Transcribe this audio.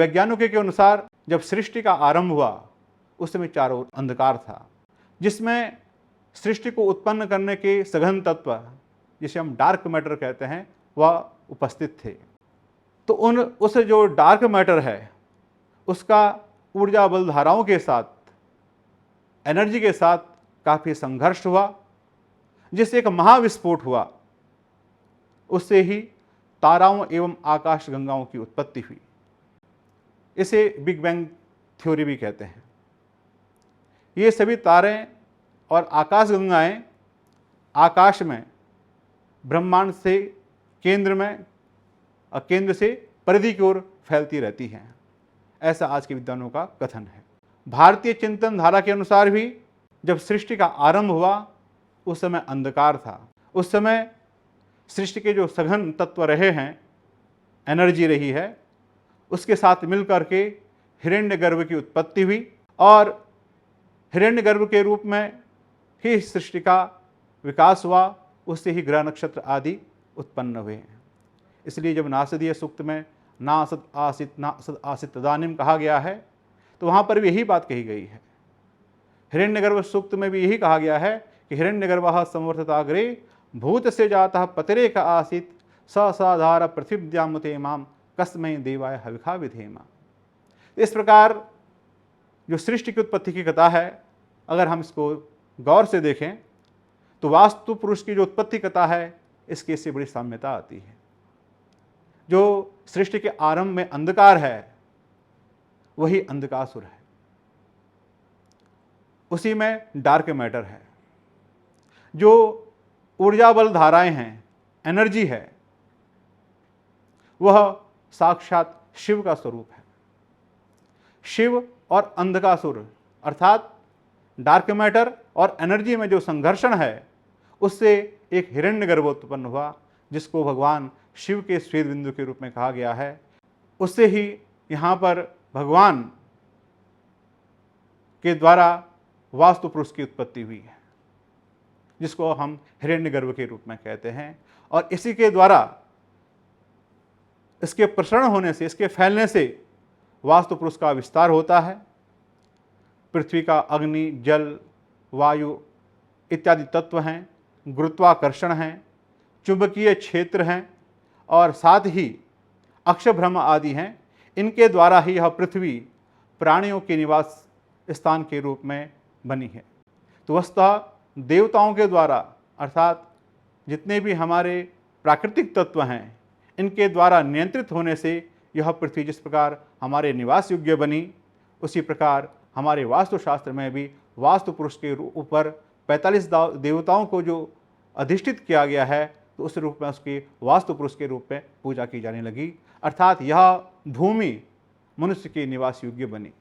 वैज्ञानिकों के अनुसार जब सृष्टि का आरंभ हुआ उस समय चारों ओर अंधकार था, जिसमें सृष्टि को उत्पन्न करने के सघन तत्व, जिसे हम डार्क मैटर कहते हैं, वह उपस्थित थे। तो उस जो डार्क मैटर है उसका ऊर्जा बल धाराओं के साथ, एनर्जी के साथ काफ़ी संघर्ष हुआ, जिससे एक महाविस्फोट हुआ। उससे ही ताराओं एवं आकाश गंगाओं की उत्पत्ति हुई। इसे बिग बैंग थ्योरी भी कहते हैं। ये सभी तारे और आकाश गंगाएं आकाश में ब्रह्मांड से केंद्र में और केंद्र से परिधि की ओर फैलती रहती हैं, ऐसा आज के विद्वानों का कथन है। भारतीय चिंतन धारा के अनुसार भी जब सृष्टि का आरंभ हुआ उस समय अंधकार था। उस समय सृष्टि के जो सघन तत्व रहे हैं, एनर्जी रही है, उसके साथ मिलकर के हिरण्यगर्भ की उत्पत्ति हुई और हिरण्यगर्भ के रूप में ही सृष्टि का विकास हुआ। उससे ही ग्रह नक्षत्र आदि उत्पन्न हुए हैं। इसलिए जब नासदीय सूक्त में ना असद आसित तदानीम कहा गया है तो वहाँ पर भी यही बात कही गई है। हिरण्यगर्भ सूक्त में भी यही कहा गया है कि हिरण्यगर्भः संवर्तताग्रे भूत से जाता पतरे का आसित साधार पृथिव्यामुते माम कस्मै देवाय हविखा विधेमा। इस प्रकार जो सृष्टि की उत्पत्ति की कथा है, अगर हम इसको गौर से देखें तो वास्तु पुरुष की जो उत्पत्ति कथा है इसकी इससे बड़ी साम्यता आती है। जो सृष्टि के आरंभ में अंधकार है वही अंधकासुर है, उसी में डार्क मैटर है। जो ऊर्जा बल धाराएं हैं, एनर्जी है, वह साक्षात शिव का स्वरूप है। शिव और अंधकासुर अर्थात डार्क मैटर और एनर्जी में जो संघर्षण है उससे एक हिरण्यगर्भ उत्पन्न हुआ, जिसको भगवान शिव के श्वेत बिंदु के रूप में कहा गया है। उससे ही यहाँ पर भगवान के द्वारा वास्तु पुरुष की उत्पत्ति हुई है, जिसको हम हिरण्यगर्भ के रूप में कहते हैं। और इसी के द्वारा, इसके प्रसरण होने से, इसके फैलने से वास्तु पुरुष का विस्तार होता है। पृथ्वी का अग्नि, जल, वायु इत्यादि तत्व हैं, गुरुत्वाकर्षण हैं, चुंबकीय क्षेत्र हैं और साथ ही अक्षभ्रम आदि हैं। इनके द्वारा ही यह पृथ्वी प्राणियों के निवास स्थान के रूप में बनी है। तो वस्तुतः देवताओं के द्वारा, अर्थात जितने भी हमारे प्राकृतिक तत्व हैं, इनके द्वारा नियंत्रित होने से यह पृथ्वी जिस प्रकार हमारे निवास योग्य बनी, उसी प्रकार हमारे वास्तुशास्त्र में भी वास्तु पुरुष के ऊपर 45 देवताओं को जो अधिष्ठित किया गया है, तो उस रूप में उसकी वास्तु पुरुष के रूप में पूजा की जाने लगी। अर्थात यह भूमि मनुष्य के निवास योग्य बनी।